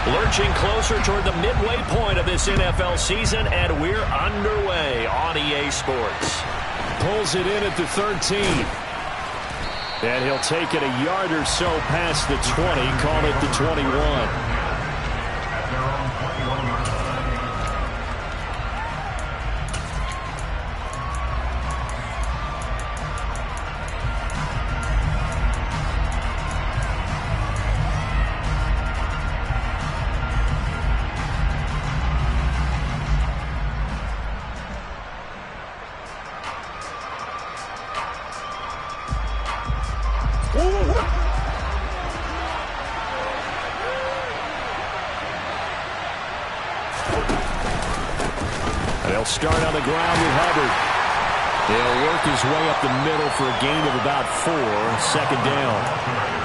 Lurching closer toward the midway point of this NFL season, and we're underway on EA Sports. Pulls it in at the 13. And he'll take it a yard or so past the 20, call it the 21. They'll start on the ground with Hubbard. He'll work his way up the middle for a gain of about 4, second down.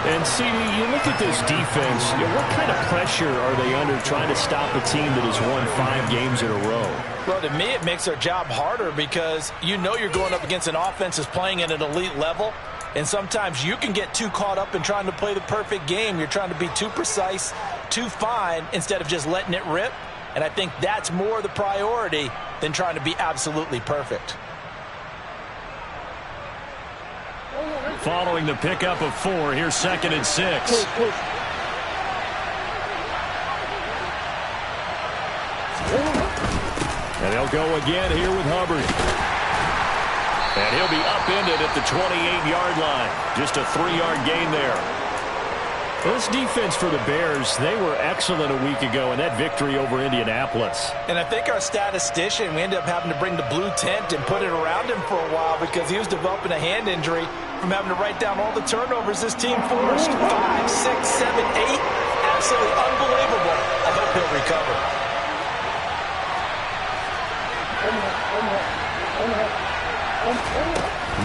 And, CD, you look at this defense, what kind of pressure are they under trying to stop a team that has won 5 games in a row? Well, to me, it makes their job harder because you know you're going up against an offense that's playing at an elite level. And sometimes you can get too caught up in trying to play the perfect game. You're trying to be too precise, too fine, instead of just letting it rip. And I think that's more the priority than trying to be absolutely perfect. Following the pickup of 4, here's 2nd and 6. And they'll go again here with Hubbard. And he'll be upended at the 28-yard line. Just a 3-yard gain there. This defense for the Bears, they were excellent a week ago in that victory over Indianapolis. And I think our statistician, we ended up having to bring the blue tent and put it around him for a while because he was developing a hand injury from having to write down all the turnovers this team forced. 5, 6, 7, 8. Absolutely unbelievable. I hope he'll recover.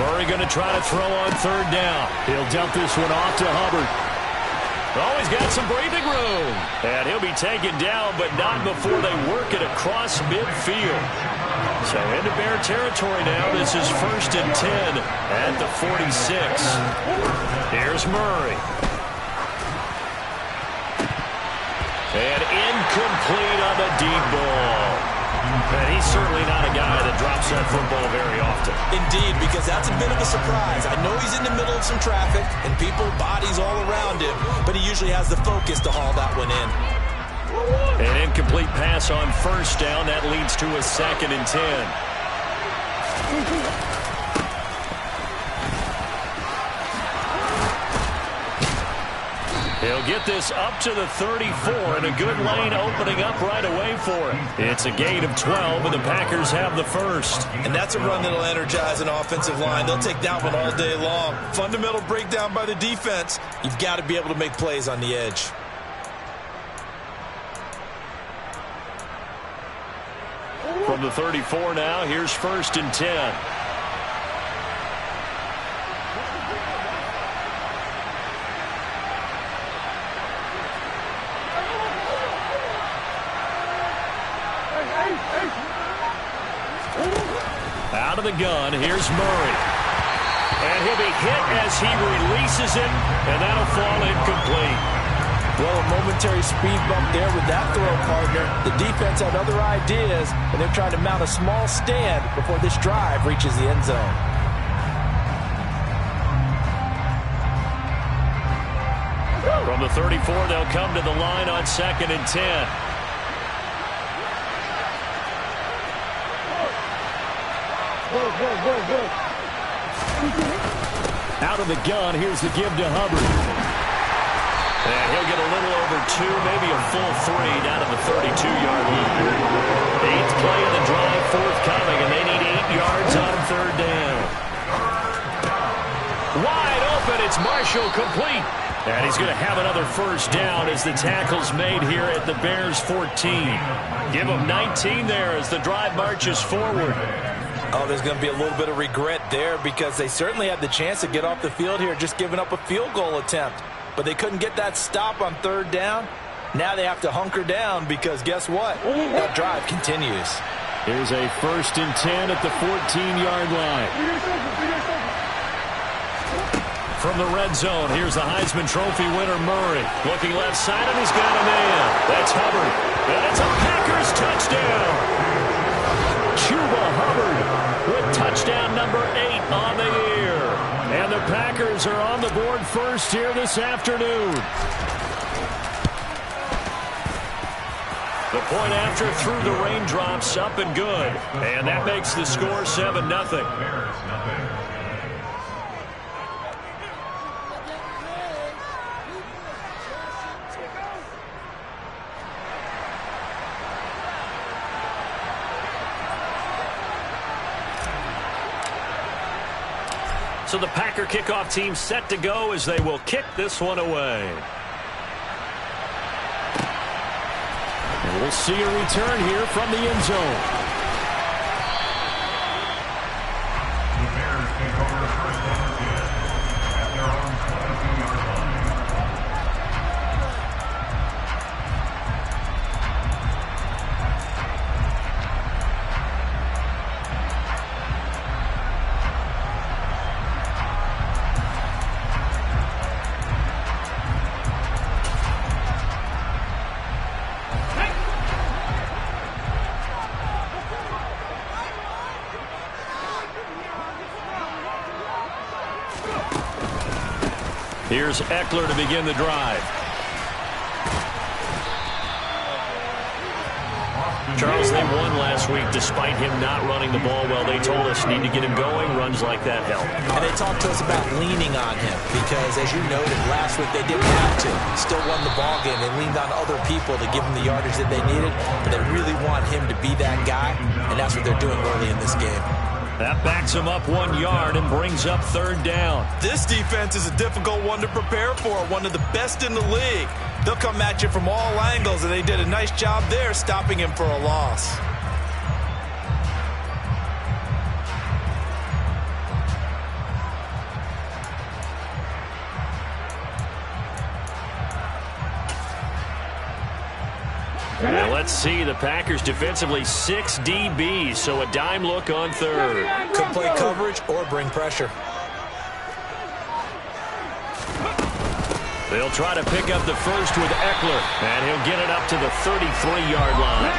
Murray going to try to throw on 3rd down. He'll dump this one off to Hubbard. Oh, he's got some breathing room. And he'll be taken down, but not before they work it across midfield. So into Bear territory now. This is 1st and 10 at the 46. Here's Murray. And incomplete on the deep ball. And he's certainly not a guy that drops that football very often. Indeed, because that's a bit of a surprise. I know he's in the middle of some traffic and people, bodies all around him, but he usually has the focus to haul that one in. An incomplete pass on 1st down. That leads to a 2nd and 10. He'll get this up to the 34, and a good lane opening up right away for him. It's a gain of 12, and the Packers have the 1st. And that's a run that'll energize an offensive line. They'll take that one all day long. Fundamental breakdown by the defense. You've got to be able to make plays on the edge. From the 34 now, here's 1st and 10. Out of the gun, here's Murray. And he'll be hit as he releases him, and that'll fall incomplete. Well, a momentary speed bump there with that throw, partner. The defense had other ideas, and they're trying to mount a small stand before this drive reaches the end zone. From the 34, they'll come to the line on 2nd and 10. Out of the gun, here's the give to Hubbard. And he'll get a little over 2, maybe a full 3 down to the 32-yard line. 8th play of the drive forthcoming, and they need 8 yards on 3rd down. Wide open, it's Marshall, complete. And he's going to have another 1st down as the tackle's made here at the Bears 14. Give him 19 there as the drive marches forward. Oh, there's going to be a little bit of regret there because they certainly had the chance to get off the field here, just giving up a field goal attempt. But they couldn't get that stop on 3rd down. Now they have to hunker down because guess what? That drive continues. Here's a 1st and 10 at the 14-yard line. from the red zone. Here's the Heisman Trophy winner, Murray. Looking left side, and he's got a man. That's Hubbard. And it's a Packers touchdown. Chuba Hubbard with touchdown number 8 on the year. And the Packers are on the board first here this afternoon. The point after through the raindrops, up and good. And that makes the score 7-0. So the Packer kickoff team set to go as they will kick this one away. And we'll see a return here from the end zone. The Bears take over the first down at their own 22-yard line. Here's Eckler to begin the drive. Charles, they won last week despite him not running the ball well. They told us need to get him going. Runs like that help. And they talked to us about leaning on him because, as you noted, last week they didn't have to. Still won the ball game. They leaned on other people to give him the yardage that they needed, but they really want him to be that guy, and that's what they're doing early in this game. That backs him up 1 yard and brings up third down. This defense is a difficult one to prepare for, one of the best in the league. They'll come at you from all angles, and they did a nice job there stopping him for a loss. And let's see, the Packers defensively 6 DBs, so a dime look on third. Could play coverage or bring pressure. They'll try to pick up the first with Eckler, and he'll get it up to the 33-yard line.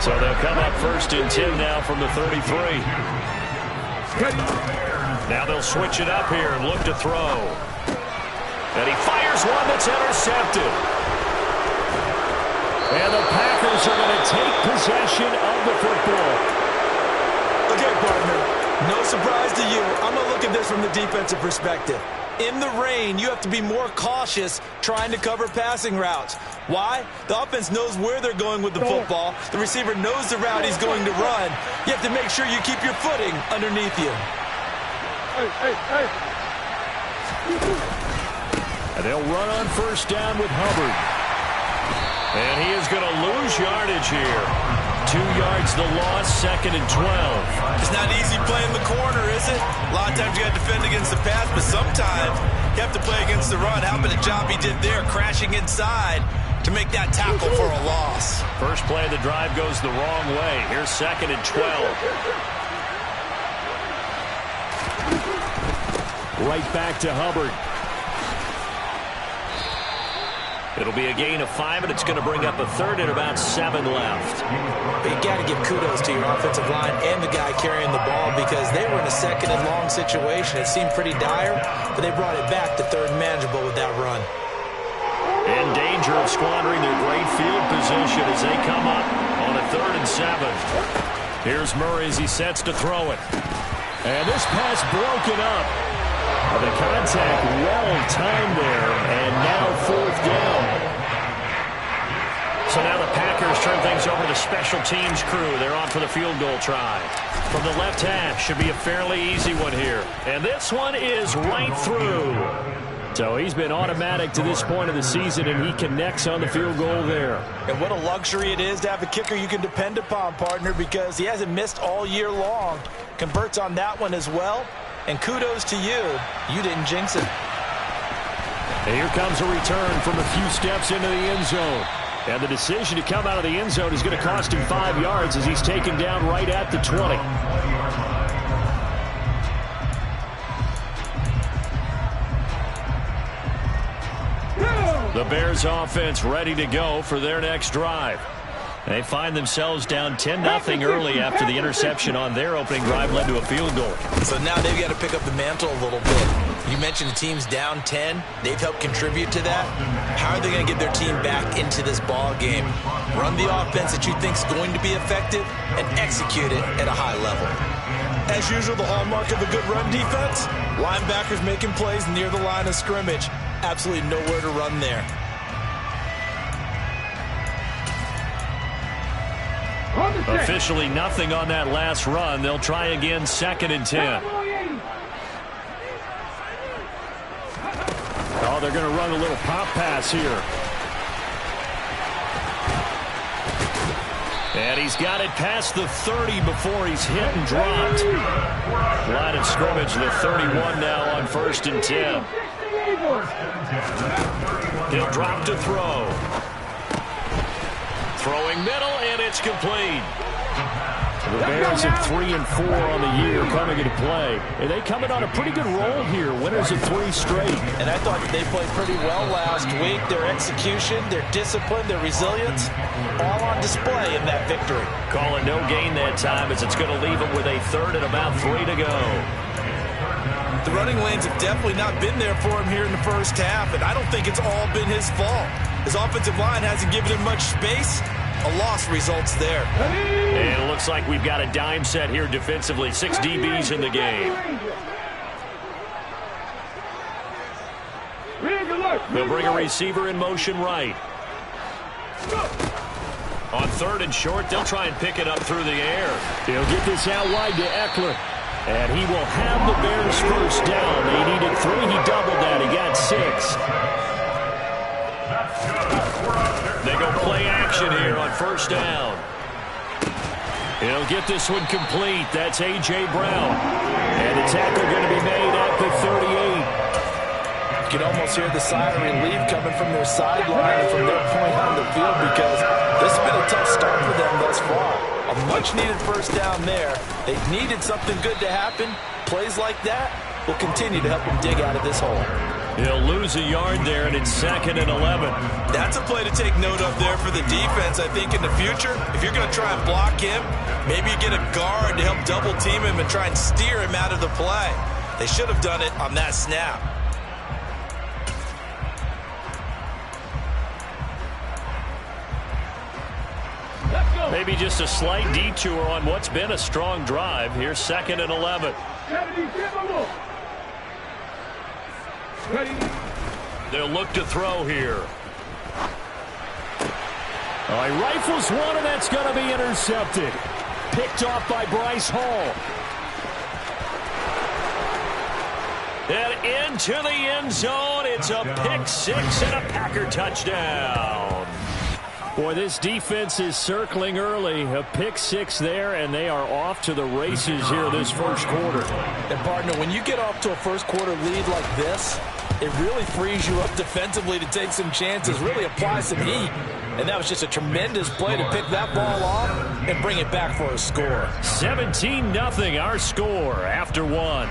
So they'll come up first and 10 now from the 33. Now they'll switch it up here and look to throw. And he fires one that's intercepted. And the Packers are going to take possession of the football. Okay, partner, no surprise to you. I'm going to look at this from the defensive perspective. In the rain, you have to be more cautious trying to cover passing routes. Why? The offense knows where they're going with the football. The receiver knows the route he's going to run. You have to make sure you keep your footing underneath you. And they'll run on first down with Hubbard. And he is going to lose yardage here. 2 yards the loss, 2nd and 12. It's not easy playing the corner, is it? A lot of times you got to defend against the pass, but sometimes you have to play against the run. How about the job he did there, crashing inside to make that tackle for a loss. First play of the drive goes the wrong way. Here's 2nd and 12. Right back to Hubbard. It'll be a gain of 5, and it's going to bring up a third and about 7 left. But you got to give kudos to your offensive line and the guy carrying the ball because they were in a 2nd and long situation. It seemed pretty dire, but they brought it back to 3rd and manageable with that run. In danger of squandering their great field position as they come up on a 3rd and 7. Here's Murray as he sets to throw it. And this pass broken up. The contact well timed there, and now 4th down. So now the Packers turn things over to the special teams crew. They're on for the field goal try. From the left half, should be a fairly easy one here. And this one is right through. So he's been automatic to this point of the season, and he connects on the field goal there. And what a luxury it is to have a kicker you can depend upon, partner, because he hasn't missed all year long. Converts on that one as well. And kudos to you. You didn't jinx it. And here comes a return from a few steps into the end zone. And the decision to come out of the end zone is going to cost him 5 yards as he's taken down right at the 20. The Bears offense ready to go for their next drive. They find themselves down 10-0 early after the interception on their opening drive led to a field goal. So now they've got to pick up the mantle a little bit. You mentioned the team's down 10. They've helped contribute to that. How are they going to get their team back into this ball game? Run the offense that you think is going to be effective and execute it at a high level. As usual, the hallmark of a good run defense, linebackers making plays near the line of scrimmage. Absolutely nowhere to run there. Officially nothing on that last run. They'll try again, 2nd and 10. Oh, they're going to run a little pop pass here. And he's got it past the 30 before he's hit and dropped. Line of scrimmage, the 31 now on 1st and 10. He'll drop to throw. Throwing middle, and it's complete. The Bears at 3 and 4 on the year coming into play. And they coming on a pretty good roll here. Winners of 3 straight. And I thought that they played pretty well last week. Their execution, their discipline, their resilience, all on display in that victory. Call it no gain that time as it's going to leave them with a 3rd and about 3 to go. The running lanes have definitely not been there for him here in the first half, and I don't think it's all been his fault. His offensive line hasn't given him much space. A loss results there. And it looks like we've got a dime set here defensively. 6 DBs in the game. They'll bring a receiver in motion right. On 3rd and short, they'll try and pick it up through the air. He'll get this out wide to Eckler. And he will have the Bears first down. They needed 3. He doubled that. He got 6. They go play action here on 1st down. He'll get this one complete. That's A.J. Brown. And the tackle going to be made at the 38. You can almost hear the sigh of relief coming from their sideline and from their point on the field because this has been a tough start for them thus far. A much-needed first down there. They needed something good to happen. Plays like that will continue to help them dig out of this hole. He'll lose a yard there, and it's 2nd and 11. That's a play to take note of there for the defense, I think, in the future. If you're going to try and block him, maybe you get a guard to help double-team him and try and steer him out of the play. They should have done it on that snap. Maybe just a slight detour on what's been a strong drive. Here's 2nd and 11. They'll look to throw here. He rifles one, and that's going to be intercepted. Picked off by Bryce Hall. And into the end zone. It's a pick 6 and a Packer touchdown. Boy, this defense is circling early. A pick 6 there, and they are off to the races here this first quarter. And, partner, when you get off to a first-quarter lead like this, it really frees you up defensively to take some chances, really apply some heat. And that was just a tremendous play to pick that ball off and bring it back for a score. 17-0 our score after 1.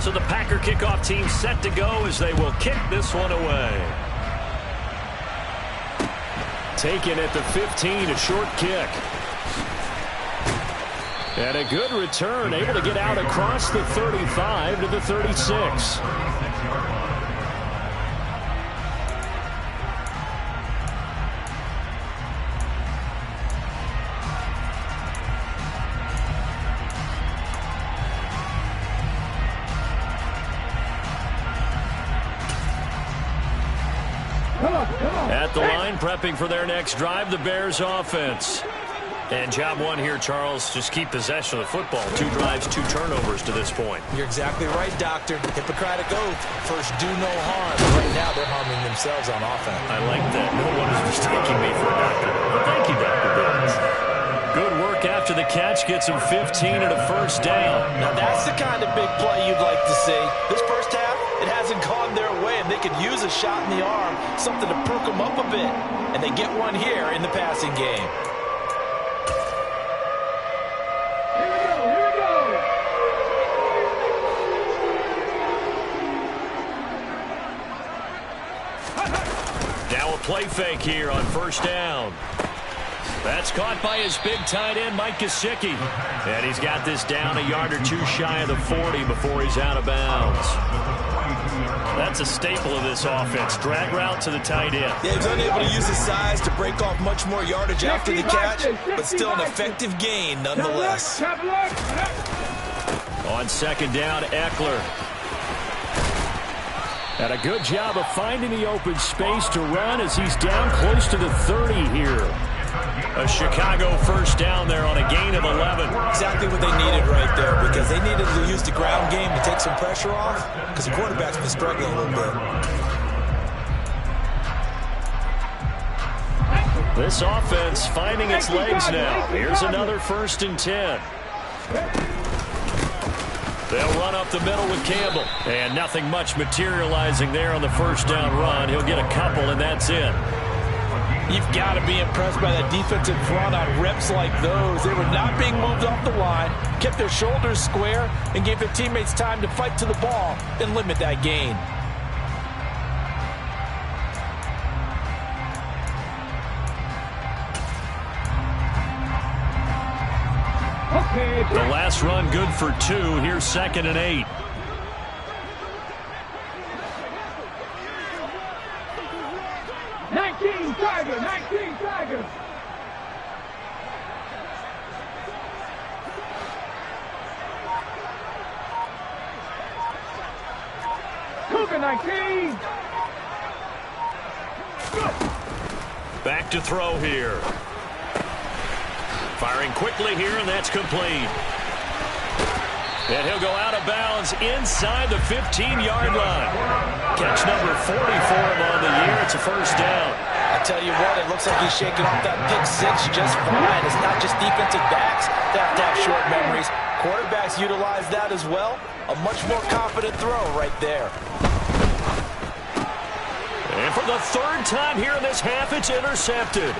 So the Packer kickoff team set to go as they will kick this one away. Taken at the 15, a short kick. And a good return, able to get out across the 35 to the 36. At the line, prepping for their next drive, the Bears offense. And job 1 here, Charles, just keep possession of the football. 2 drives, 2 turnovers to this point. You're exactly right, Doctor. Hippocratic oath. First, do no harm. Right now, they're harming themselves on offense. I like that. No one is mistaking me for a doctor. Well, thank you, Dr. Bills. Good work after the catch. Gets him 15 and a first down. Now, that's the kind of big play you'd like to see. This first half, it hasn't gone their way, and they could use a shot in the arm, something to perk them up a bit. And they get one here in the passing game. play fake here on first down. That's caught by his big tight end, Mike Gesicki. And he's got this down a yard or two shy of the 40 before he's out of bounds. That's a staple of this offense. Drag route to the tight end. Yeah, he's unable to use his size to break off much more yardage after the catch, but still an effective gain nonetheless. On second down, Eckler. And a good job of finding the open space to run as he's down close to the 30 here. A Chicago first down there on a gain of 11. Exactly what they needed right there, because they needed to use the ground game to take some pressure off, because the quarterback's been struggling a little bit. This offense finding its legs now. Here's another 1st and 10. They'll run up the middle with Campbell. And nothing much materializing there on the first down run. He'll get a couple, and that's it. You've got to be impressed by that defensive front on reps like those. They were not being moved off the line, kept their shoulders square, and gave their teammates time to fight to the ball and limit that gain. The last run good for 2. Here's 2nd and 8. Tiger, 19 Tiger. Cougar 19. Back to throw here. Firing quickly here, and that's complete. And he'll go out of bounds inside the 15-yard line. Catch number 40 for him on the year. It's a first down. I tell you what, it looks like he's shaking off that pick six just fine. It's not just defensive backs that have to have short memories. Quarterbacks utilize that as well. A much more confident throw right there. And for the 3rd time here in this half, it's intercepted.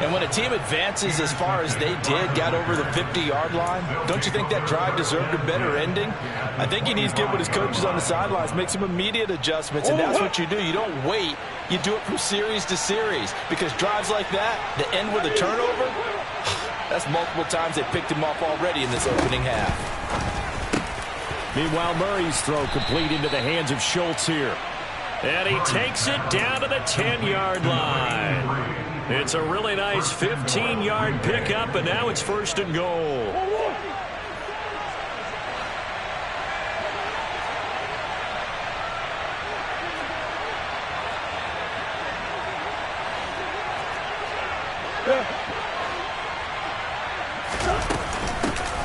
And when a team advances as far as they did, got over the 50-yard line, don't you think that drive deserved a better ending? I think he needs to get with his coaches on the sidelines, make some immediate adjustments, and that's what you do. You don't wait. You do it from series to series, because drives like that end with a turnover, that's multiple times they picked him off already in this opening half. Meanwhile, Murray's throw complete into the hands of Schultz here. And he takes it down to the 10-yard line. It's a really nice 15-yard pickup, and now it's 1st and goal.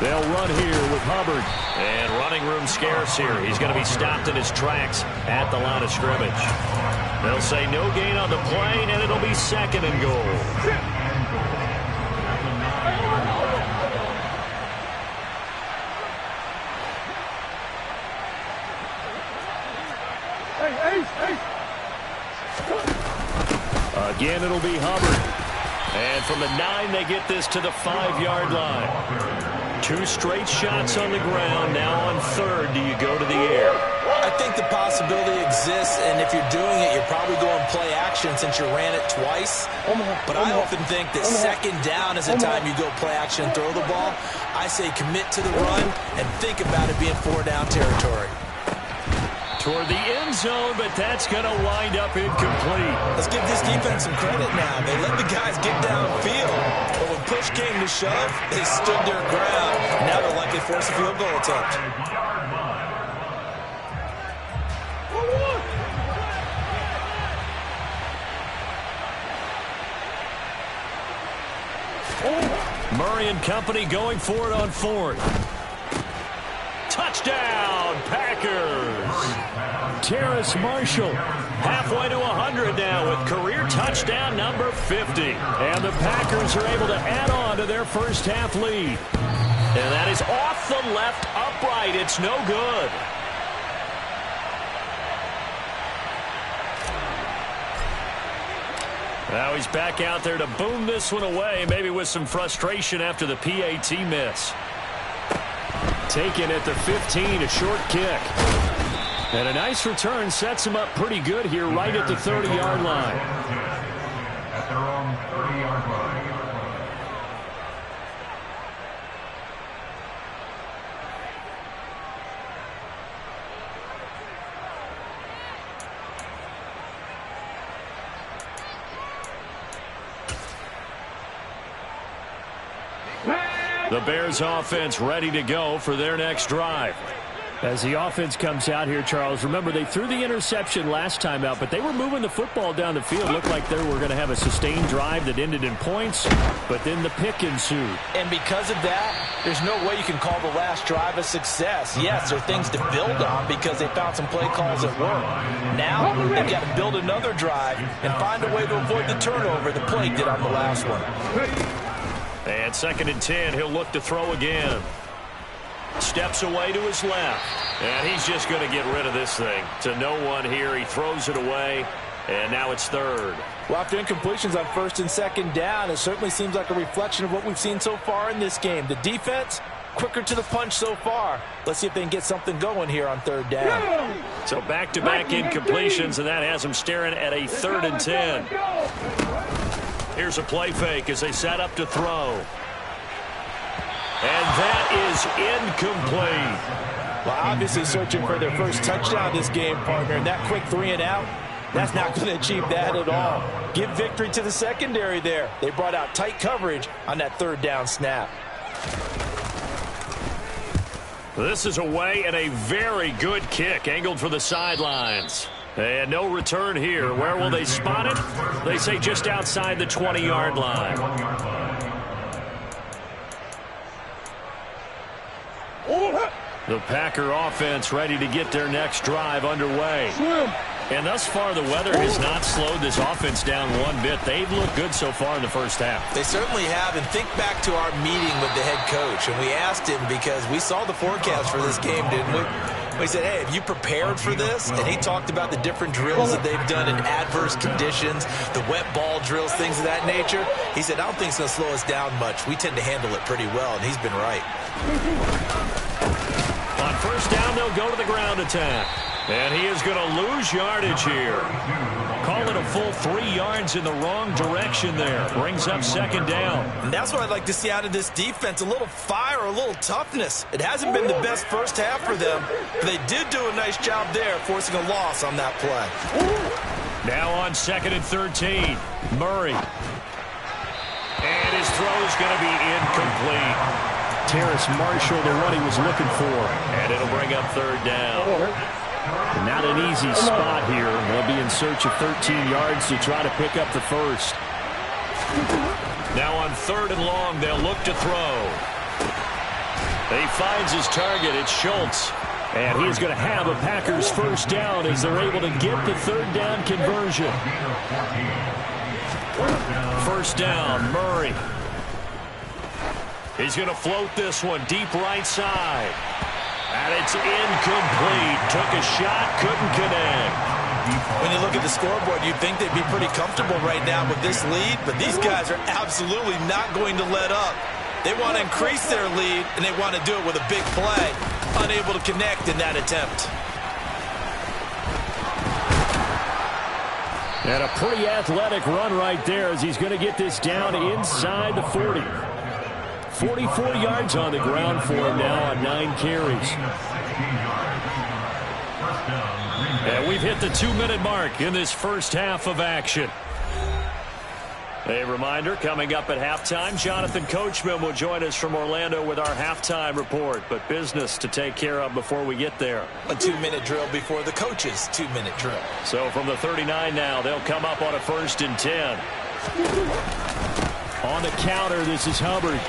They'll run here with Hubbard. And running room scarce here. He's going to be stopped in his tracks at the line of scrimmage. They'll say no gain on the play, and it'll be 2nd and goal. Again, it'll be Hubbard. And from the 9, they get this to the 5-yard line. 2 straight shots on the ground. Now on 3rd, do you go to the air? I think the possibility exists, and if you're doing it, you're probably going play action since you ran it twice. But I often think that 2nd down is the time you go play action and throw the ball. I say commit to the run and think about it being 4-down territory. Toward the end zone, but that's going to wind up incomplete. Let's give this defense some credit now. They let the guys get downfield, but when push came to shove, they stood their ground. Now they'll likely force a field goal attempt. Murray and company going for it on 4th. Touchdown, Packers. Terrace Marshall halfway to 100 now with career touchdown number 50. And the Packers are able to add on to their first half lead. And that is off the left upright. It's no good. Now he's back out there to boom this one away, maybe with some frustration after the PAT miss. Taken at the 15, a short kick. And a nice return sets him up pretty good here right at the 30-yard line. At their own 30-yard line. The Bears offense ready to go for their next drive. As the offense comes out here, Charles, remember they threw the interception last time out, but they were moving the football down the field. Looked like they were going to have a sustained drive that ended in points, but then the pick ensued. And because of that, there's no way you can call the last drive a success. Yes, there are things to build on because they found some play calls that work. Now, they've got to build another drive and find a way to avoid the turnover the play did on the last one. And 2nd and 10, he'll look to throw again. Steps away to his left. And he's just going to get rid of this thing. To no one here. He throws it away. And now it's 3rd. Well, after incompletions on 1st and 2nd down, it certainly seems like a reflection of what we've seen so far in this game. The defense, quicker to the punch so far. Let's see if they can get something going here on 3rd down. So back-to-back incompletions, and that has them staring at a 3rd and 10. Here's a play fake as they set up to throw. And that is incomplete. Well, obviously searching for their first touchdown this game, partner. And that quick 3 and out, that's not going to achieve that at all. Give victory to the secondary there. They brought out tight coverage on that 3rd down snap. This is away and a very good kick angled for the sidelines. And no return here. Where will they spot it? They say just outside the 20-yard line. The Packer offense ready to get their next drive underway. And thus far, the weather has not slowed this offense down one bit. They've looked good so far in the first half. They certainly have. And think back to our meeting with the head coach. And we asked him because we saw the forecast for this game, didn't we? We said, hey, have you prepared for this? And he talked about the different drills that they've done in adverse conditions, the wet ball drills, things of that nature. He said, I don't think it's going to slow us down much. We tend to handle it pretty well, and he's been right. On 1st down, they'll go to the ground attack. And he is going to lose yardage here. Call it a full 3 yards in the wrong direction there. Brings up 2nd down. And that's what I'd like to see out of this defense, a little fire, a little toughness. It hasn't been the best first half for them, but they did do a nice job there, forcing a loss on that play. Now on 2nd and 13, Murray. And his throw is going to be incomplete. Terrace Marshall, the one he was looking for. And it'll bring up 3rd down. Not an easy spot here. They'll be in search of 13 yards to try to pick up the first. Now on 3rd and long, they'll look to throw. He finds his target. It's Schultz. And he's going to have a Packers first down as they're able to get the 3rd down conversion. 1st down, Murray. He's going to float this one deep right side. And it's incomplete. Took a shot, couldn't connect. When you look at the scoreboard, you'd think they'd be pretty comfortable right now with this lead, but these guys are absolutely not going to let up. They want to increase their lead, and they want to do it with a big play. Unable to connect in that attempt. And a pretty athletic run right there as he's going to get this down inside the 40. 44 yards on the ground for him now on 9 carries. And we've hit the 2-minute mark in this first half of action. A reminder, coming up at halftime, Jonathan Coachman will join us from Orlando with our halftime report. But business to take care of before we get there. A 2-minute drill before the coach's 2-minute drill. So from the 39 now, they'll come up on a 1st and 10. On the counter, this is Hubbard.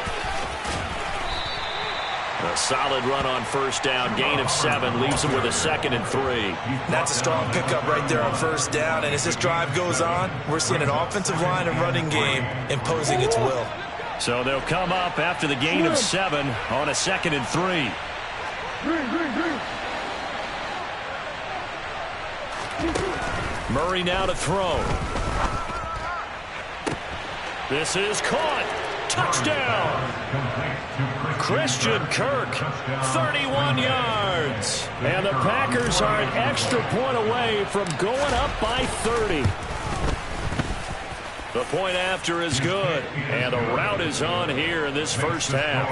A solid run on 1st down, gain of 7, leaves him with a 2nd and 3. That's a strong pickup right there on 1st down, and as this drive goes on, we're seeing an offensive line and running game imposing its will. So they'll come up after the gain of 7 on a 2nd and 3. Murray now to throw. This is caught. Touchdown! Christian Kirk, 31 yards. And the Packers are an extra point away from going up by 30. The point after is good. And a rout is on here in this first half.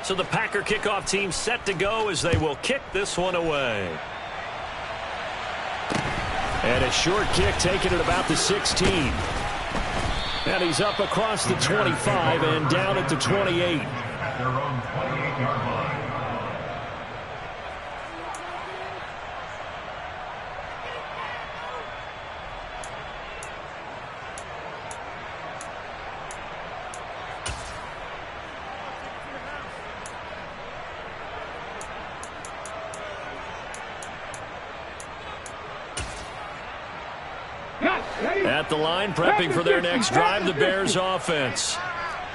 So the Packer kickoff team set to go as they will kick this one away. And a short kick taken at about the 16. And he's up across the 25 and down at the 28. At their own 28-yard line. At the line, prepping for their next drive, the Bears offense.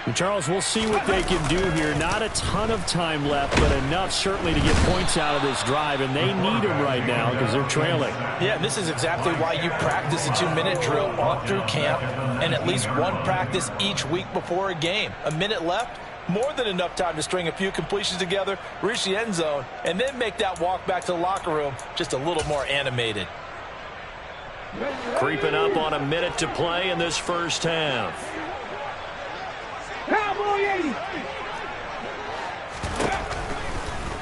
And Charles, we'll see what they can do here. Not a ton of time left, but enough certainly to get points out of this drive, and they need them right now because they're trailing. Yeah, this is exactly why you practice a 2-minute drill all through camp and at least one practice each week before a game. A minute left, more than enough time to string a few completions together, reach the end zone, and then make that walk back to the locker room just a little more animated. Creeping up on a minute to play in this first half. Cowboy 80.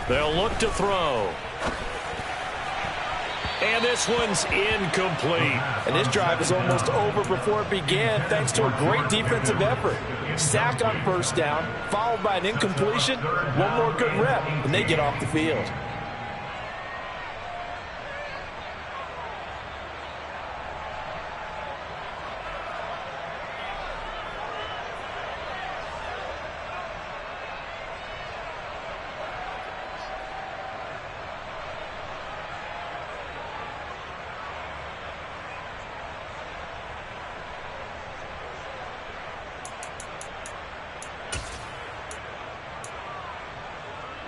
They'll look to throw. And this one's incomplete. And this drive is almost over before it began thanks to a great defensive effort. Sack on first down, followed by an incompletion. One more good rep, and they get off the field.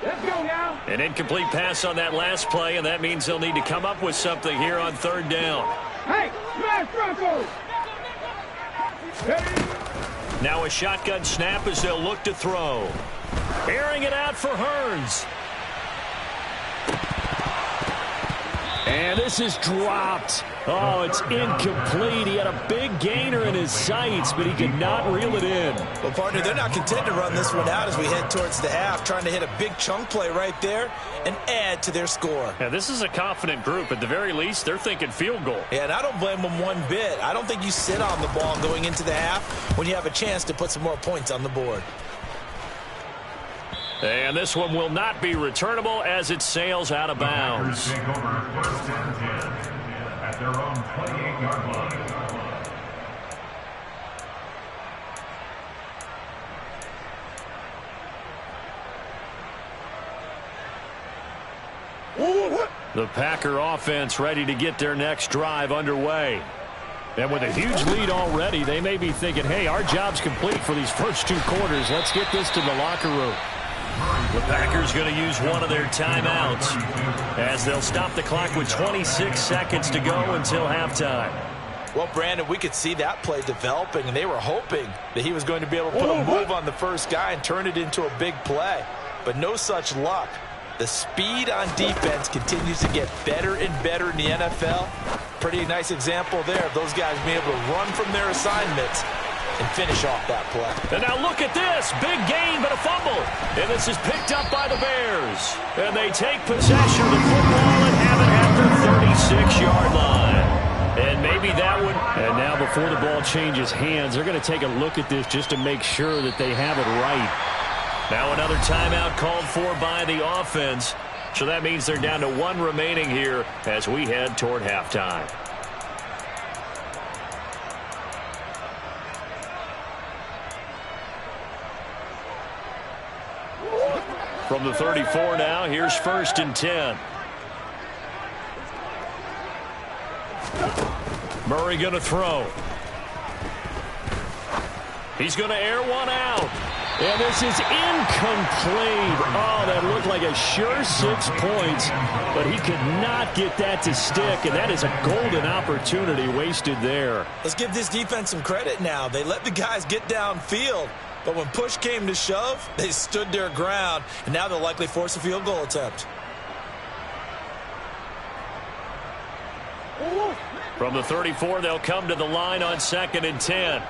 Let's go now. An incomplete pass on that last play, and that means they'll need to come up with something here on third down. Hey, smash Bronco. Now a shotgun snap as they'll look to throw. Airing it out for Hurns. And this is dropped. Oh, it's incomplete. He had a big gainer in his sights, but he could not reel it in. Well, partner, they're not content to run this one out as we head towards the half, trying to hit a big chunk play right there and add to their score. Yeah, this is a confident group. At the very least, they're thinking field goal. Yeah, and I don't blame them one bit. I don't think you sit on the ball going into the half when you have a chance to put some more points on the board. And this one will not be returnable as it sails out of bounds. Take over 1st and 10 at their own 28-yard line. The Packer offense ready to get their next drive underway. And with a huge lead already, they may be thinking, hey, our job's complete for these first two quarters. Let's get this to the locker room. The Packers going to use one of their timeouts as they'll stop the clock with 26 seconds to go until halftime. Well, Brandon, we could see that play developing, and they were hoping that he was going to be able to put a move on the first guy and turn it into a big play. But no such luck. The speed on defense continues to get better and better in the NFL. Pretty nice example there of those guys being able to run from their assignments and finish off that play. And now look at this. Big gain, but a fumble. And this is picked up by the Bears. And they take possession of the football and have it at the 36-yard line. And maybe that one. And now before the ball changes hands, they're going to take a look at this just to make sure that they have it right. Now another timeout called for by the offense. So that means they're down to one remaining here as we head toward halftime. From the 34 now, here's 1st and 10. Murray going to throw. He's going to air one out. And this is incomplete. Oh, that looked like a sure 6 points, but he could not get that to stick, and that is a golden opportunity wasted there. Let's give this defense some credit now. They let the guys get downfield, but when push came to shove, they stood their ground, and now they'll likely force a field goal attempt. From the 34, they'll come to the line on 2nd and 10.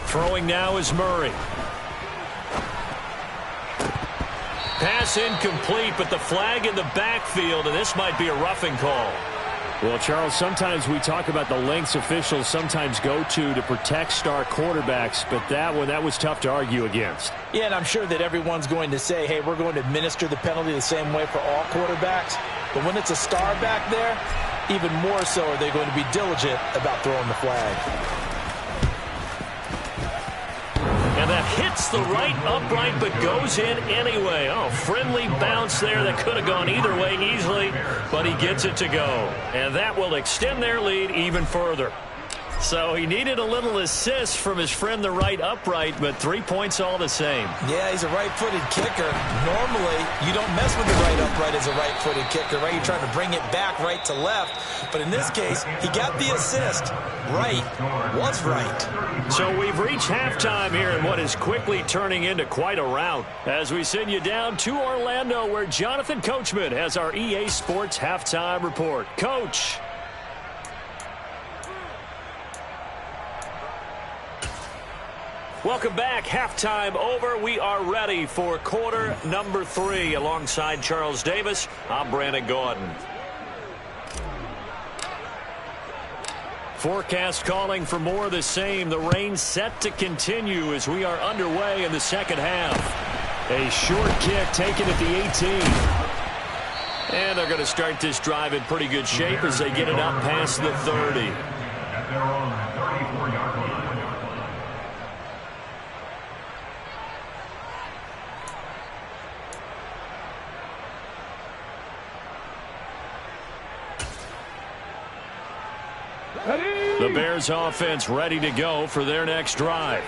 Throwing now is Murray. Pass incomplete, but the flag in the backfield, and this might be a roughing call. Well, Charles, sometimes we talk about the lengths officials sometimes go to protect star quarterbacks, but that was tough to argue against. Yeah, and I'm sure that everyone's going to say, hey, we're going to administer the penalty the same way for all quarterbacks. But when it's a star back there, even more so are they going to be diligent about throwing the flag. And that hits the right upright but goes in anyway. Oh, friendly bounce there that could have gone either way easily, but he gets it to go. And that will extend their lead even further. So he needed a little assist from his friend the right upright, but 3 points all the same. Yeah, he's a right-footed kicker. Normally, you don't mess with the right upright as a right-footed kicker, right? You're trying to bring it back right to left. But in this case, he got the assist. Right was right. So we've reached halftime here in what is quickly turning into quite a rout. As we send you down to Orlando, where Jonathan Coachman has our EA Sports Halftime Report. Coach. Welcome back. Halftime over. We are ready for quarter number 3. Alongside Charles Davis, I'm Brandon Gaudin. Forecast calling for more of the same. The rain set to continue as we are underway in the second half. A short kick taken at the 18. And they're going to start this drive in pretty good shape as they get it up past the 30. At their own 34-yard line. The Bears offense ready to go for their next drive.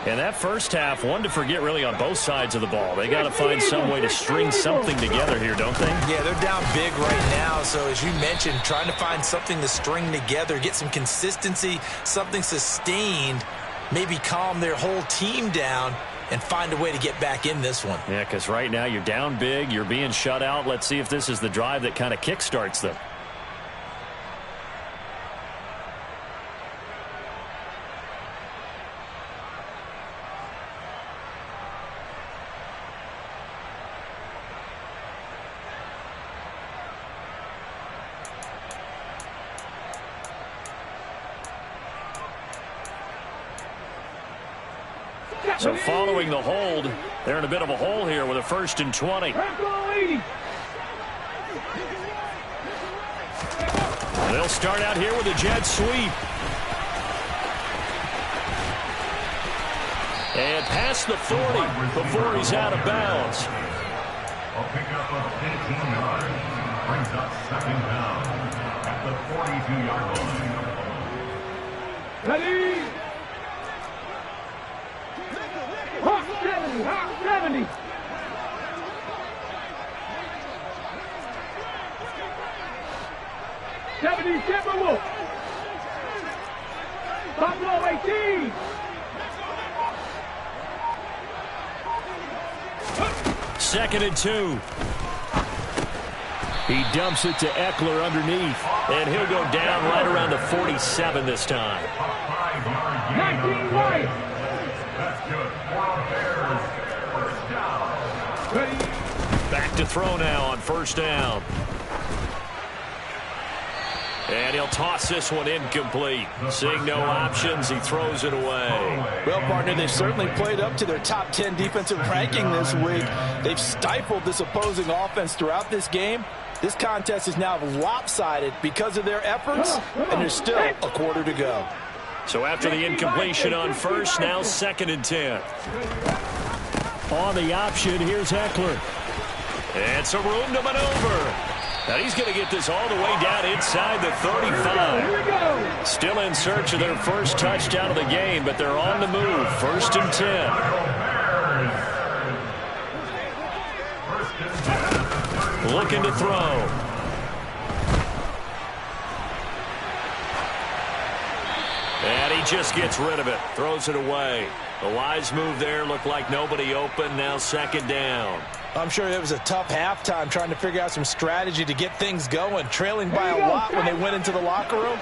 And that first half, one to forget really on both sides of the ball. They got to find some way to string something together here, don't they? Yeah, they're down big right now. So as you mentioned, trying to find something to string together, get some consistency, something sustained, maybe calm their whole team down and find a way to get back in this one. Yeah, because right now you're down big, you're being shut out. Let's see if this is the drive that kind of kickstarts them. So following the hold, they're in a bit of a hole here with a 1st and 20. They'll start out here with a jet sweep. And past the 40 before he's out of bounds. A pickup of 15 yards brings up 2nd down at the 42-yard line. Ready? Hot 70. Timberwolves. Buffalo 18. Second and 2. He dumps it to Eckler underneath, and he'll go down right around the 47 this time. 19 right. That's good. Bears, first down. Ready? Back to throw now on 1st down. And he'll toss this one incomplete. Seeing no options, he throws it away. Well, partner, they've certainly played up to their top 10 defensive ranking this week. They've stifled this opposing offense throughout this game. This contest is now lopsided because of their efforts, and there's still a quarter to go. So after the incompletion on 1st, now 2nd and 10. On the option, here's Eckler. And some room to maneuver. Now he's going to get this all the way down inside the 35. Still in search of their first touchdown of the game, but they're on the move. 1st and 10. Looking to throw. And he just gets rid of it. Throws it away. The wise move there. Looked like nobody open. Now 2nd down. I'm sure it was a tough halftime trying to figure out some strategy to get things going. Trailing by a lot when they went into the locker room.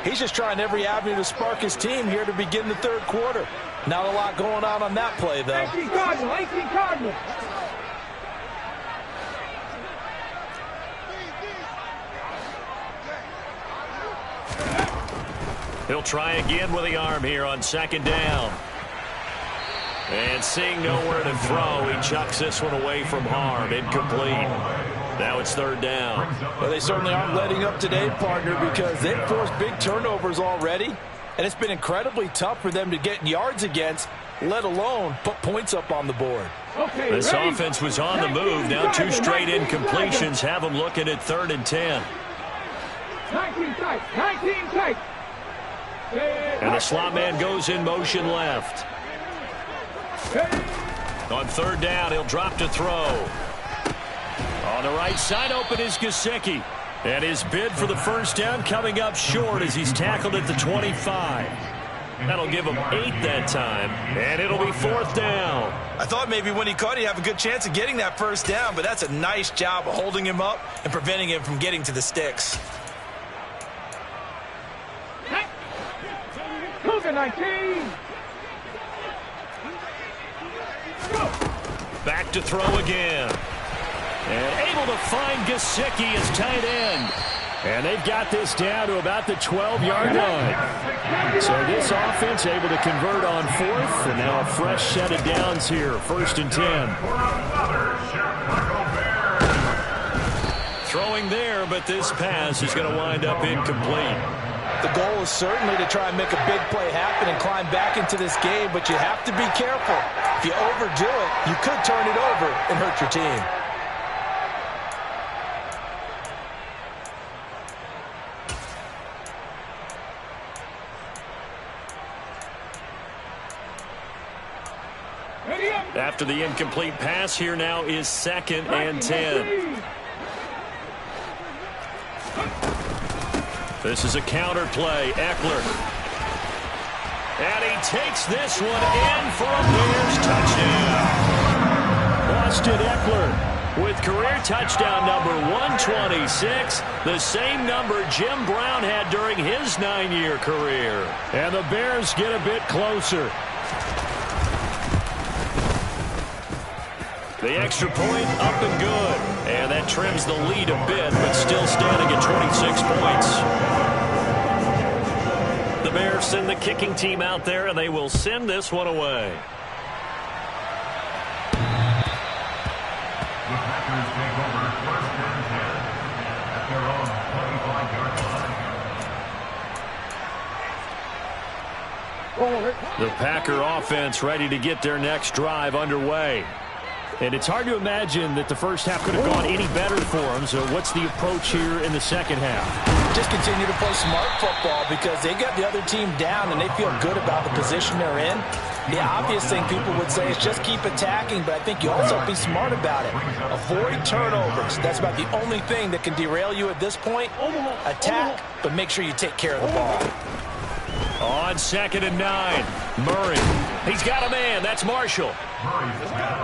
He's just trying every avenue to spark his team here to begin the 3rd quarter. Not a lot going on that play, though. 18 Cardinals. He'll try again with the arm here on 2nd down. And seeing nowhere to throw, he chucks this one away from harm. Incomplete. Now it's 3rd down. Well, they certainly aren't letting up today, partner, because they've forced big turnovers already. And it's been incredibly tough for them to get yards against, let alone put points up on the board. Okay, this ready? offense was on the move. Now 2 straight incompletions have them looking at 3rd and 10. 19 tight. 19 tight. And the slot man goes in motion left. On 3rd down, he'll drop to throw. On the right side, open is Gesicki. And his bid for the 1st down coming up short as he's tackled at the 25. That'll give him 8 that time. And it'll be 4th down. I thought maybe when he caught, he'd have a good chance of getting that 1st down, but that's a nice job of holding him up and preventing him from getting to the sticks. Cougar 19. Back to throw again. And able to find Gesicki as tight end. And they've got this down to about the 12-yard line. So this offense able to convert on 4th. And now a fresh set of downs here. 1st and 10. Throwing there, but this pass is going to wind up incomplete. The goal is certainly to try and make a big play happen and climb back into this game, but you have to be careful. If you overdo it, you could turn it over and hurt your team. After the incomplete pass, here now is 2nd and 10. This is a counter play. Eckler. And he takes this one in for a Bears touchdown. Austin Eckler with career touchdown number 126, the same number Jim Brown had during his 9-year career. And the Bears get a bit closer. The extra point up and good. And that trims the lead a bit, but still standing at 26 points. The Bears send the kicking team out there, and they will send this one away. The Packers take over 1st and 10 at their own 25-yard line. The Packer offense ready to get their next drive underway. And it's hard to imagine that the first half could have gone any better for them. So what's the approach here in the 2nd half? Just continue to play smart football because they got the other team down and they feel good about the position they're in. The obvious thing people would say is just keep attacking, but I think you also be smart about it. Avoid turnovers. That's about the only thing that can derail you at this point. Attack, but make sure you take care of the ball. On 2nd and 9, Murray. He's got a man. That's Marshall.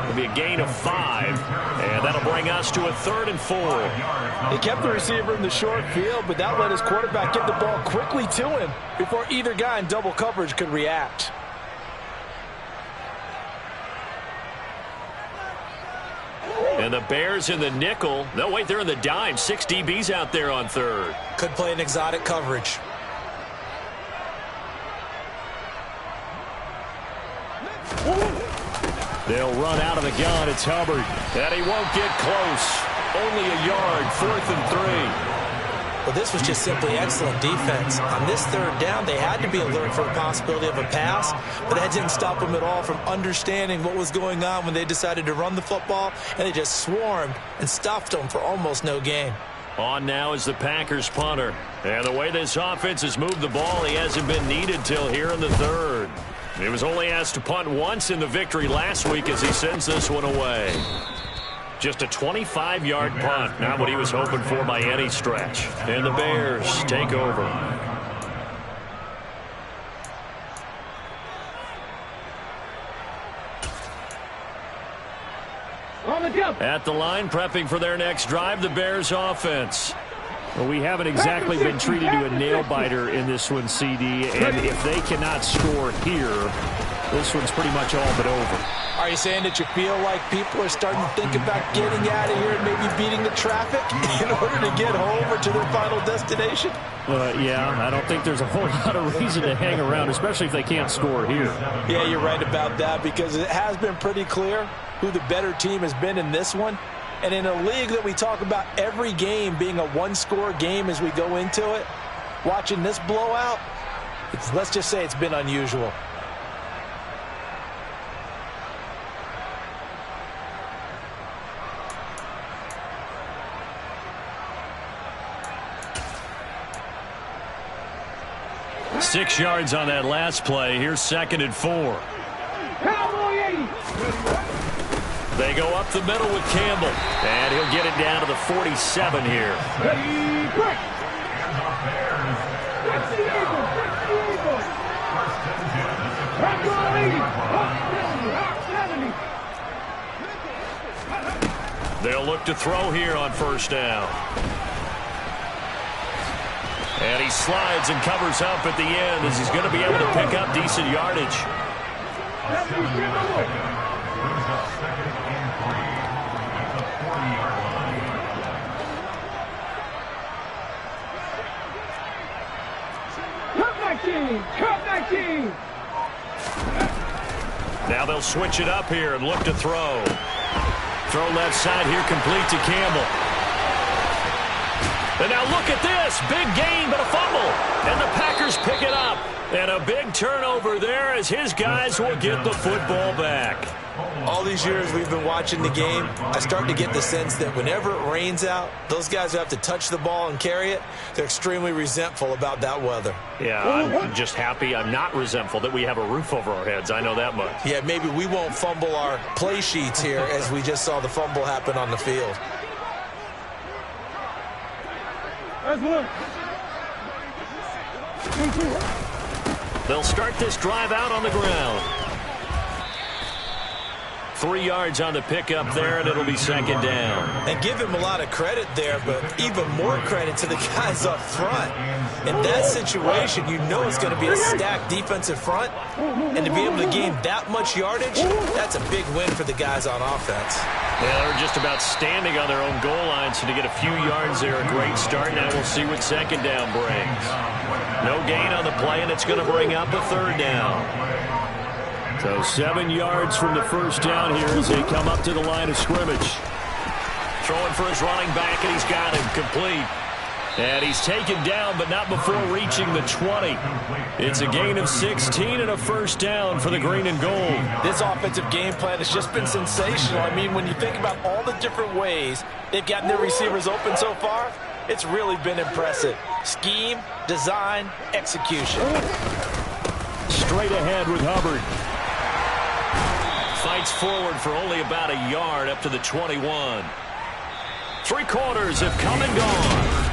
It'll be a gain of 5, and that'll bring us to a 3rd and 4. He kept the receiver in the short field, but that let his quarterback get the ball quickly to him before either guy in double coverage could react. And the Bears in the nickel. No, wait, they're in the dime. 6 DBs out there on 3rd. Could play an exotic coverage. They'll run out of the gun. It's Hubbard. And he won't get close. Only a yard. 4th and 3. Well, this was just simply excellent defense. On this 3rd down, they had to be alert for the possibility of a pass, but that didn't stop them at all from understanding what was going on when they decided to run the football, and they just swarmed and stuffed them for almost no gain. On now is the Packers punter. And the way this offense has moved the ball, he hasn't been needed till here in the third. He was only asked to punt once in the victory last week as he sends this one away. Just a 25-yard punt, not what he was hoping for by any stretch. And the Bears take over. At the line, prepping for their next drive, the Bears offense. Well, we haven't exactly been treated to a nail-biter in this one, CD, and if they cannot score here, this one's pretty much all but over. Are you saying that you feel like people are starting to think about getting out of here and maybe beating the traffic in order to get home or to their final destination? Yeah, I don't think there's a whole lot of reason to hang around, especially if they can't score here. Yeah, you're right about that, because it has been pretty clear who the better team has been in this one. And in a league that we talk about every game being a one-score game as we go into it, watching this blowout, let's just say it's been unusual. Six yards on that last play. Here's 2nd and 4. They go up the middle with Campbell. And he'll get it down to the 47 here. They'll look to throw here on 1st down. And he slides and covers up at the end as he's going to be able to pick up decent yardage. Now they'll switch it up here and look to throw. Throw left side here, complete to Campbell. And now look at this. Big gain, but a fumble. And the Packers pick it up. And a big turnover there as his guys will get the football back. All these years we've been watching the game, I start to get the sense that whenever it rains out, those guys who have to touch the ball and carry it, they're extremely resentful about that weather. Yeah, I'm just happy I'm not resentful that we have a roof over our heads. I know that much. Yeah, maybe we won't fumble our play sheets here as we just saw the fumble happen on the field. They'll start this drive out on the ground. 3 yards on the pickup there, and it'll be 2nd down. And give him a lot of credit there, but even more credit to the guys up front. In that situation, you know it's going to be a stacked defensive front, and to be able to gain that much yardage, that's a big win for the guys on offense. Yeah, they're just about standing on their own goal line, so to get a few yards there, a great start. Now we'll see what 2nd down brings. No gain on the play, and it's going to bring up a 3rd down. So 7 yards from the 1st down here as they come up to the line of scrimmage. Throwing for his running back, and he's got him complete. And he's taken down, but not before reaching the 20. It's a gain of 16 and a 1st down for the green and gold. This offensive game plan has just been sensational. I mean, when you think about all the different ways they've gotten their receivers open so far, it's really been impressive. Scheme, design, execution. Straight ahead with Hubbard. Fights forward for only about a yard up to the 21. 3 quarters have come and gone.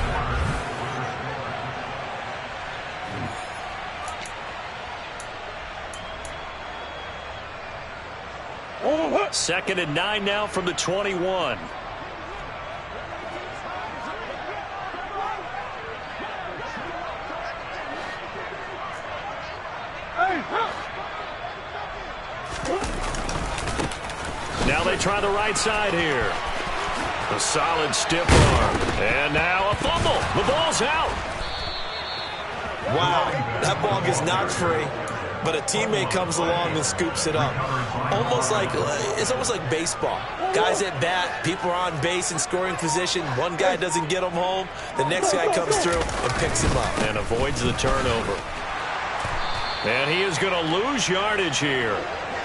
2nd and 9 now from the 21. Now they try the right side here. A solid stiff arm. And now a fumble. The ball's out. Wow, that ball gets knocked free, but a teammate comes along and scoops it up. It's almost like baseball. Guys at bat, people are on base in scoring position. One guy doesn't get them home. The next guy comes through and picks him up. And avoids the turnover. And he is going to lose yardage here.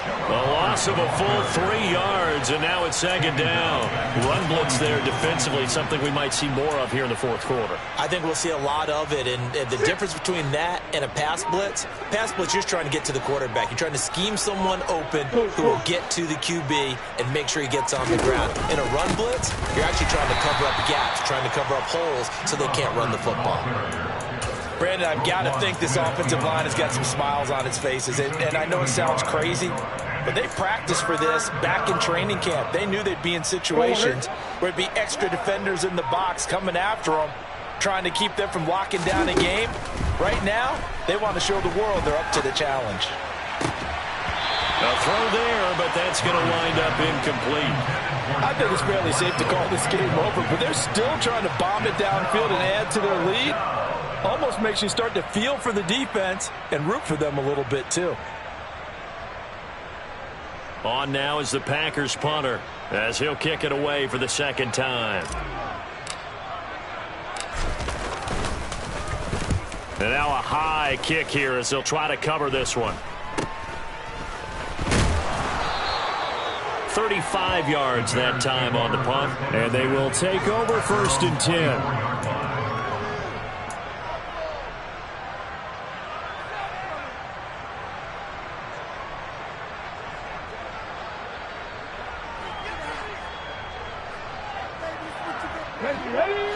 A loss of a full 3 yards, and now it's second down. Run blitz there defensively, something we might see more of here in the fourth quarter. I think we'll see a lot of it, and the difference between that and a pass blitz, you're just trying to get to the quarterback. You're trying to scheme someone open who will get to the QB and make sure he gets on the ground. In a run blitz, you're actually trying to cover up gaps, trying to cover up holes so they can't run the football. Brandon, I've got to think this offensive line has got some smiles on its faces, and I know it sounds crazy, but they practiced for this back in training camp. They knew they'd be in situations where it'd be extra defenders in the box coming after them, trying to keep them from locking down a game. Right now, they want to show the world they're up to the challenge. A throw there, but that's going to wind up incomplete. I think it's fairly safe to call this game over, but they're still trying to bomb it downfield and add to their lead. Almost makes you start to feel for the defense and root for them a little bit, too. On now is the Packers punter, as he'll kick it away for the second time. And now a high kick here as they'll try to cover this one. 35 yards that time on the punt, and they will take over 1st and 10.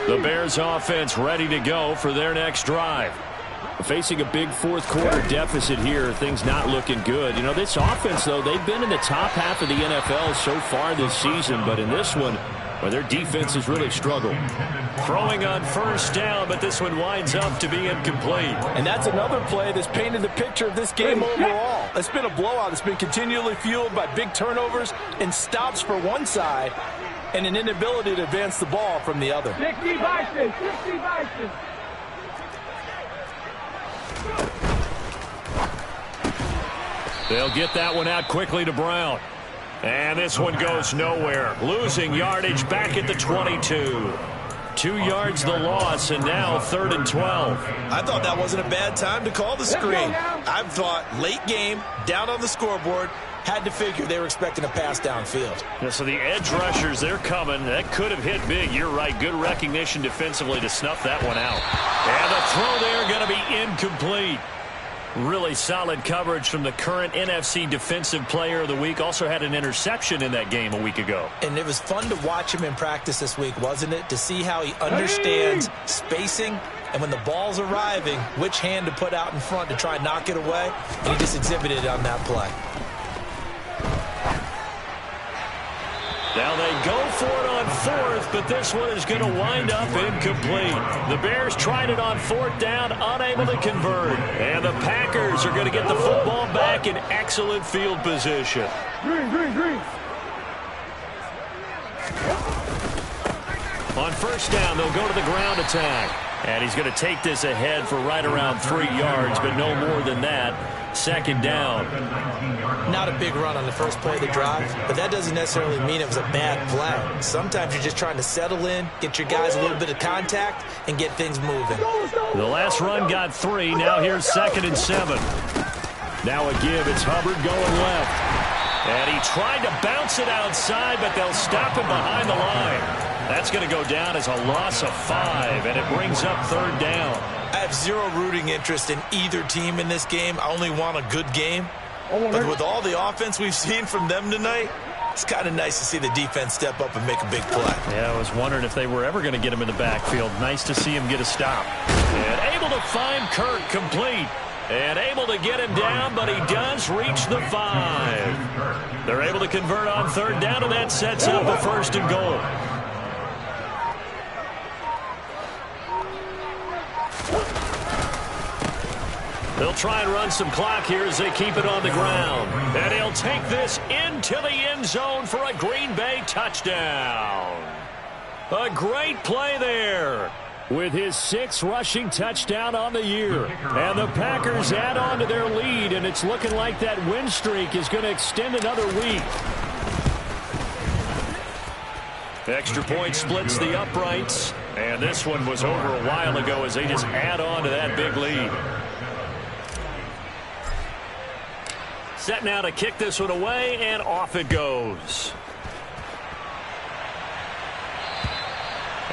The Bears offense ready to go for their next drive. Facing a big fourth quarter deficit here, things not looking good. You know, this offense, though, they've been in the top half of the NFL so far this season, but in this one, well, their defense has really struggled. Throwing on 1st down, but this one winds up to be incomplete. And that's another play that's painted the picture of this game overall. It's been a blowout. It's been continually fueled by big turnovers and stops for one side and an inability to advance the ball from the other. 60 Bison, 60 Bison. They'll get that one out quickly to Brown. And this one goes nowhere. Losing yardage back at the 22. 2 yards the loss, and now 3rd and 12. I thought that wasn't a bad time to call the screen. I've thought late game, down on the scoreboard, had to figure they were expecting a pass downfield. Yeah, so the edge rushers, they're coming. That could have hit big. You're right. Good recognition defensively to snuff that one out. And the throw there going to be incomplete. Really solid coverage from the current NFC Defensive Player of the Week. Also had an interception in that game a week ago. And it was fun to watch him in practice this week, wasn't it? To see how he understands spacing and when the ball's arriving, which hand to put out in front to try and knock it away. And he just exhibited it on that play. Now they go for it on 4th, but this one is going to wind up incomplete. The Bears tried it on 4th down, unable to convert. And the Packers are going to get the football back in excellent field position. Green. On 1st down, they'll go to the ground attack. And he's going to take this ahead for right around 3 yards, but no more than that. 2nd down. Not a big run on the first play of the drive, but that doesn't necessarily mean it was a bad play. Sometimes you're just trying to settle in, get your guys a little bit of contact, and get things moving. The last run got 3. Now here's 2nd and 7. Now a give. It's Hubbard going left. And he tried to bounce it outside, but they'll stop him behind the line. That's going to go down as a loss of 5, and it brings up 3rd down. I have zero rooting interest in either team in this game. I only want a good game. But with all the offense we've seen from them tonight, it's kind of nice to see the defense step up and make a big play. Yeah, I was wondering if they were ever going to get him in the backfield. Nice to see him get a stop. And able to find Kirk complete. And able to get him down, but he does reach the 5. They're able to convert on 3rd down, and that sets up a 1st and goal. They'll try and run some clock here as they keep it on the ground. And he'll take this into the end zone for a Green Bay touchdown. A great play there with his 6th rushing touchdown on the year. And the Packers add on to their lead, and it's looking like that win streak is going to extend another week. Extra point splits the uprights. And this one was over a while ago as they just add on to that big lead. Set now to kick this one away, and off it goes.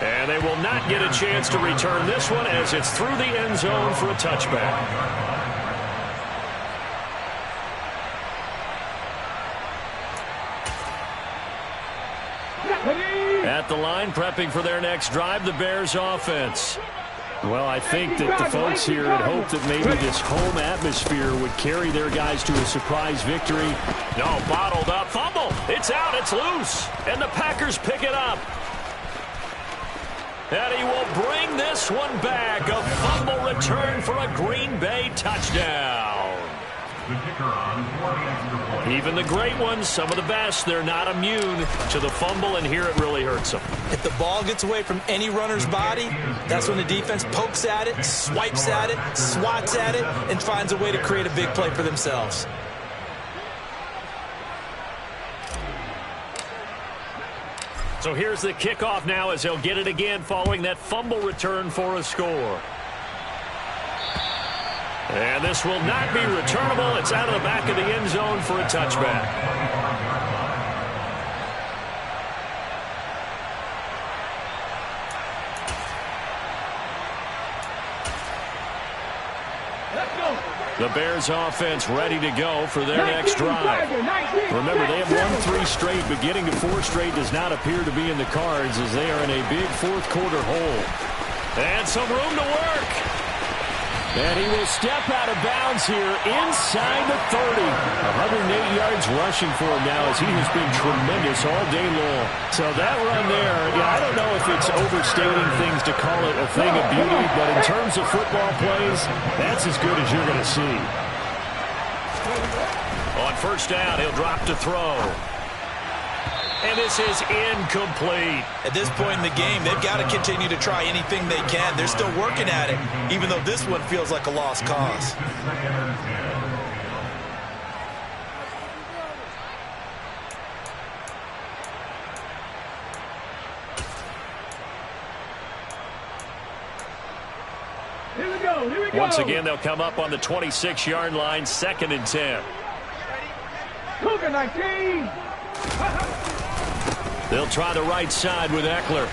And they will not get a chance to return this one as it's through the end zone for a touchback. At the line, prepping for their next drive, the Bears offense. Well, I think that the folks here had hoped that maybe this home atmosphere would carry their guys to a surprise victory. No, bottled up. Fumble. It's out. It's loose. And the Packers pick it up. And he will bring this one back. A fumble return for a Green Bay touchdown. Even the great ones, some of the best, they're not immune to the fumble, and here it really hurts them. If the ball gets away from any runner's body, that's when the defense pokes at it, swipes at it, swats at it, and finds a way to create a big play for themselves. So here's the kickoff now as they'll get it again following that fumble return for a score. And this will not be returnable. It's out of the back of the end zone for a touchback. The Bears offense ready to go for their next drive. Remember, they have won 3 straight, but getting to 4 straight does not appear to be in the cards as they are in a big fourth quarter hole. And some room to work. And he will step out of bounds here inside the 30. 108 yards rushing for him now as he has been tremendous all day long. So that run there, I don't know if it's overstating things to call it a thing of beauty, but in terms of football plays, that's as good as you're going to see. On first down, he'll drop to throw. And this is incomplete. At this point in the game, they've got to continue to try anything they can. They're still working at it, even though this one feels like a lost cause. Here we go. Once again, they'll come up on the 26-yard line, 2nd and 10. Cougar 19. They'll try the right side with Eckler.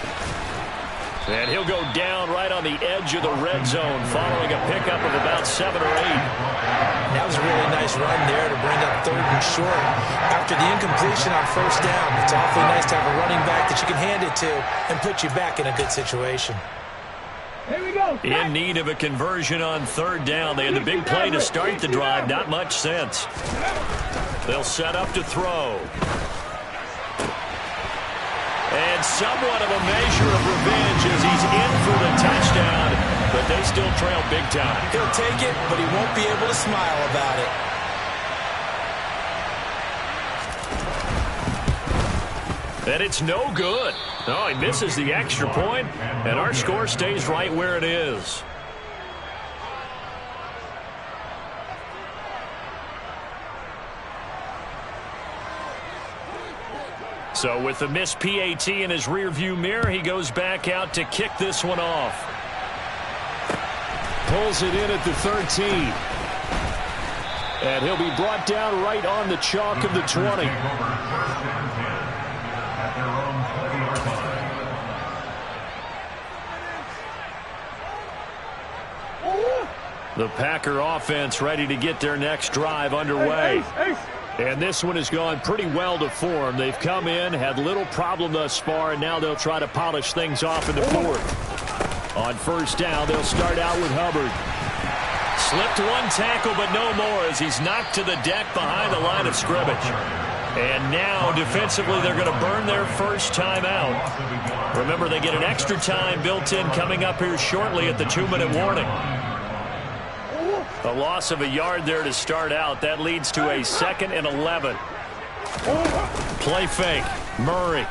And he'll go down right on the edge of the red zone following a pickup of about 7 or 8. That was a really nice run there to bring up 3rd and short. After the incompletion on first down, it's awfully nice to have a running back that you can hand it to and put you back in a good situation. Here we go. In need of a conversion on 3rd down. They had the big play to start the drive. Not much sense. They'll set up to throw. And somewhat of a measure of revenge as he's in for the touchdown, but they still trail big time. He'll take it, but he won't be able to smile about it. And it's no good. Oh, he misses the extra point, and our score stays right where it is. So with the missed PAT in his rearview mirror, he goes back out to kick this one off. Pulls it in at the 13. And he'll be brought down right on the chalk of the 20. The Packer offense ready to get their next drive underway. And this one has gone pretty well to form. They've come in, had little problem thus far, and now they'll try to polish things off in the 4th. On first down, they'll start out with Hubbard. Slipped one tackle, but no more as he's knocked to the deck behind the line of scrimmage. And now, defensively, they're going to burn their first time out. Remember, they get an extra time built in coming up here shortly at the 2-minute warning. A loss of a yard there to start out. That leads to a 2nd and 11. Play fake. Murray.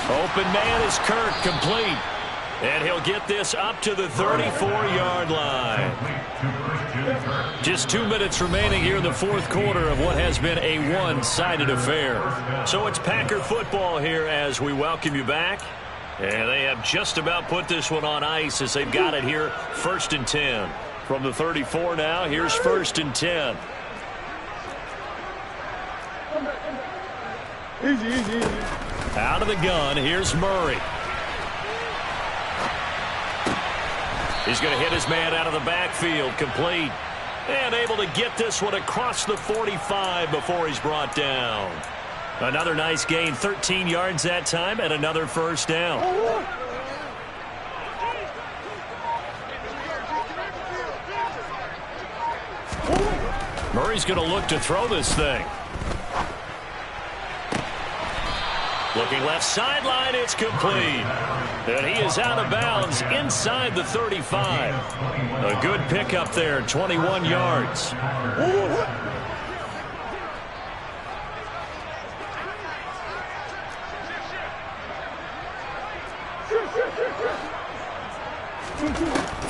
Open man is Kirk, complete. And he'll get this up to the 34-yard line. Just 2 minutes remaining here in the 4th quarter of what has been a one-sided affair. So it's Packer football here as we welcome you back. And they have just about put this one on ice as they've got it here 1st and 10 From the 34 now, here's 1st and 10. Easy. Out of the gun, here's Murray. He's going to hit his man out of the backfield, complete. And able to get this one across the 45 before he's brought down. Another nice gain, 13 yards that time, and another 1st down. Murray's going to look to throw this thing. Looking left sideline, it's complete. And he is out of bounds inside the 35. A good pickup there, 21 yards.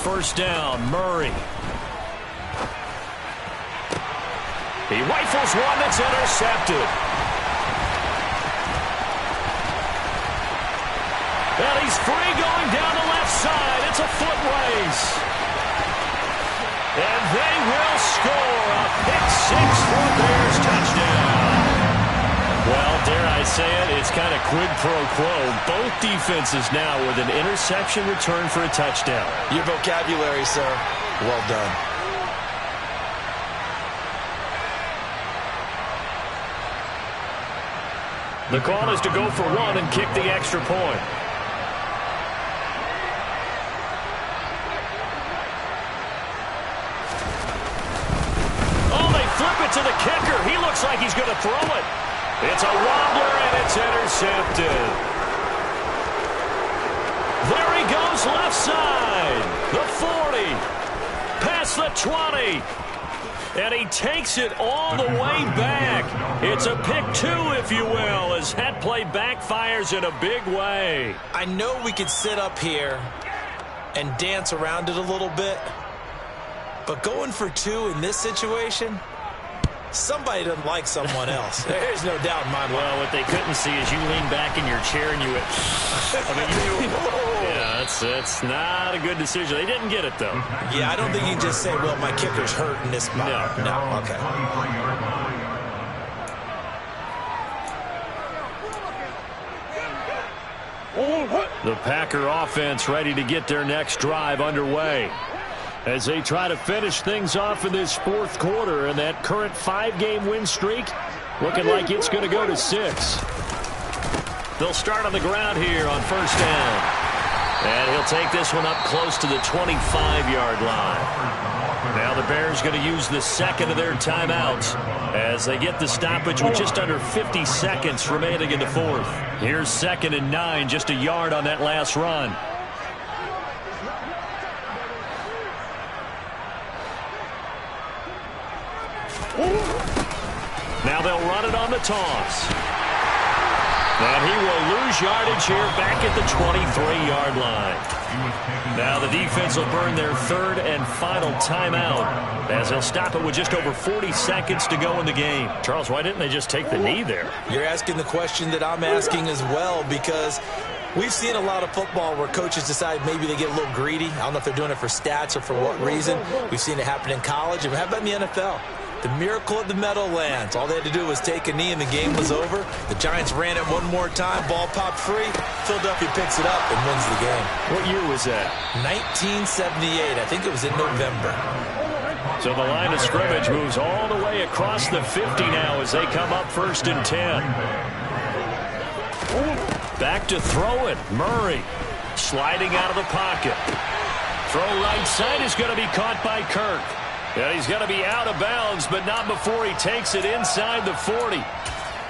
First down, Murray. He rifles one that's intercepted. And he's free going down the left side. It's a foot race. And they will score a pick-6 for a Bears touchdown. Well, dare I say it, it's kind of quid pro quo. Both defenses now with an interception return for a touchdown. Your vocabulary, sir. Well done. The call is to go for one and kick the extra point. To the kicker. He looks like he's going to throw it. It's a wobbler, and it's intercepted. There he goes, left side. The 40. Past the 20. And he takes it all the way back. It's a pick 2, if you will, as that play backfires in a big way. I know we could sit up here and dance around it a little bit, but going for 2 in this situation, somebody doesn't like someone else. There's no doubt in my mind. Well, what they couldn't see is you lean back in your chair and you went, yeah, that's not a good decision. They didn't get it, though. Yeah, I don't think you can just say, well, my kicker's hurt in this spot. No, okay. The Packer offense ready to get their next drive underway as they try to finish things off in this 4th quarter, and that current 5-game win streak looking like it's going to go to 6. They'll start on the ground here on 1st down. And he'll take this one up close to the 25-yard line. Now the Bears going to use the second of their timeouts as they get the stoppage with just under 50 seconds remaining in the 4th. Here's 2nd and 9, just a yard on that last run. Now they'll run it on the toss. And he will lose yardage here back at the 23-yard line. Now the defense will burn their 3rd and final timeout as they'll stop it with just over 40 seconds to go in the game. Charles, why didn't they just take the knee there? You're asking the question that I'm asking as well, because we've seen a lot of football where coaches decide maybe they get a little greedy. I don't know if they're doing it for stats or for what reason. We've seen it happen in college. And how about in the NFL? The miracle of the Meadowlands. All they had to do was take a knee and the game was over. The Giants ran it one more time. Ball popped free. Philadelphia picks it up and wins the game. What year was that? 1978. I think it was in November. So the line of scrimmage moves all the way across the 50 now as they come up 1st and 10. Back to throw it. Murray sliding out of the pocket. Throw right side is going to be caught by Kirk. And he's going to be out of bounds, but not before he takes it inside the 40.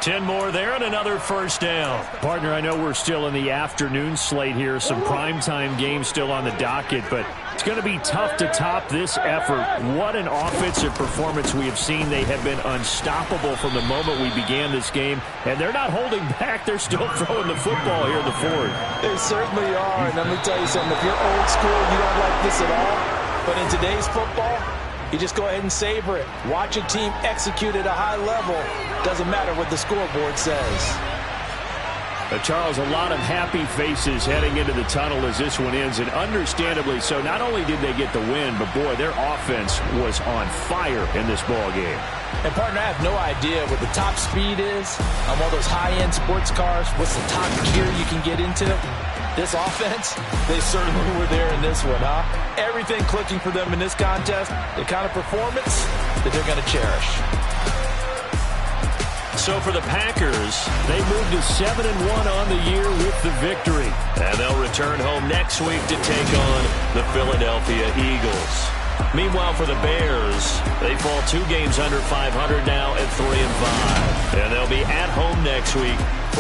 10 more there and another 1st down. Partner, I know we're still in the afternoon slate here. Some primetime games still on the docket, but it's going to be tough to top this effort. What an offensive performance we have seen. They have been unstoppable from the moment we began this game, and they're not holding back. They're still throwing the football here in the 4th. They certainly are, and let me tell you something. If you're old school, you don't like this at all, but in today's football, you just go ahead and savor it. Watch a team execute at a high level. Doesn't matter what the scoreboard says. Charles, a lot of happy faces heading into the tunnel as this one ends, and understandably so. Not only did they get the win, but, boy, their offense was on fire in this ball game. And, partner, I have no idea what the top speed is on one of those high-end sports cars. What's the top gear you can get into? This offense, they certainly were there in this one, huh? Everything clicking for them in this contest, the kind of performance that they're going to cherish. So for the Packers, they moved to 7-1 on the year with the victory. And they'll return home next week to take on the Philadelphia Eagles. Meanwhile, for the Bears, they fall 2 games under 500 now at 3-5. And they'll be at home next week